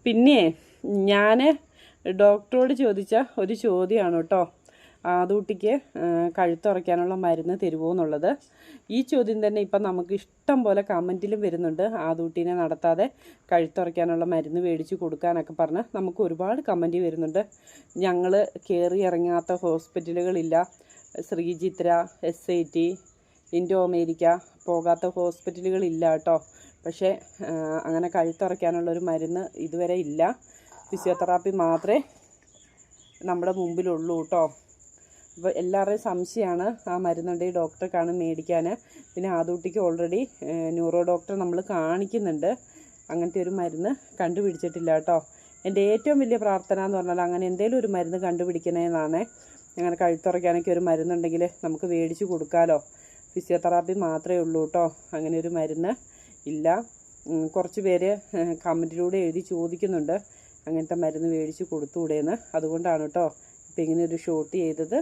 പിന്നെ ഞാൻ ഡോക്ടറോട് ചോദിച്ച ഒരു ചോദ്യമാണ് കേട്ടോ, ആദൂട്ടിക്ക് കഴുത്തുറയ്ക്കാനുള്ള മരുന്ന് തരുമോ എന്നുള്ളത്. ഈ ചോദ്യം തന്നെ ഇപ്പം നമുക്ക് ഇഷ്ടം പോലെ കമൻറ്റിലും വരുന്നുണ്ട്. ആദൂട്ടിനെ നടത്താതെ കഴുത്തുറയ്ക്കാനുള്ള മരുന്ന് മേടിച്ച് കൊടുക്കാനൊക്കെ പറഞ്ഞ് നമുക്ക് ഒരുപാട് കമൻറ്റ് വരുന്നുണ്ട്. ഞങ്ങൾ കയറി ഇറങ്ങാത്ത ഹോസ്പിറ്റലുകളില്ല, ശ്രീചിത്ര, SIT, ഇൻഡോ അമേരിക്ക പോകാത്ത ഹോസ്പിറ്റലുകളില്ല കേട്ടോ. പക്ഷേ അങ്ങനെ കഴുത്തുറയ്ക്കാനുള്ളൊരു മരുന്ന് ഇതുവരെ ഇല്ല. ഫിസിയോതെറാപ്പി മാത്രമേ നമ്മുടെ മുമ്പിലുള്ളൂ കേട്ടോ. അപ്പോൾ എല്ലാവരുടെയും സംശയമാണ് ആ മരുന്നുണ്ടെങ്കിൽ ഡോക്ടറെ കാണും മേടിക്കാൻ. പിന്നെ ആദൂട്ടിക്ക് ഓൾറെഡി ന്യൂറോ ഡോക്ടറെ നമ്മൾ കാണിക്കുന്നുണ്ട്. അങ്ങനത്തെ ഒരു മരുന്ന് കണ്ടുപിടിച്ചിട്ടില്ല കേട്ടോ. എൻ്റെ ഏറ്റവും വലിയ പ്രാർത്ഥന എന്ന് പറഞ്ഞാൽ അങ്ങനെ എന്തെങ്കിലും ഒരു മരുന്ന് കണ്ടുപിടിക്കണേന്നാണ്. അങ്ങനെ കഴുത്തുറയ്ക്കാനൊക്കെ ഒരു മരുന്നുണ്ടെങ്കിൽ നമുക്ക് മേടിച്ച് കൊടുക്കാമല്ലോ. ഫിസിയോതെറാപ്പി മാത്രമേ ഉള്ളൂ കേട്ടോ, അങ്ങനെ ഒരു മരുന്ന് ഇല്ല. കുറച്ച് പേര് കമൻറ്റിലൂടെ എഴുതി ചോദിക്കുന്നുണ്ട് അങ്ങനത്തെ മരുന്ന് മേടിച്ച് കൊടുത്തുകൂടെയെന്ന്. അതുകൊണ്ടാണ് കേട്ടോ ഇപ്പം ഇങ്ങനെ ഒരു ഷോട്ട് ചെയ്തത്.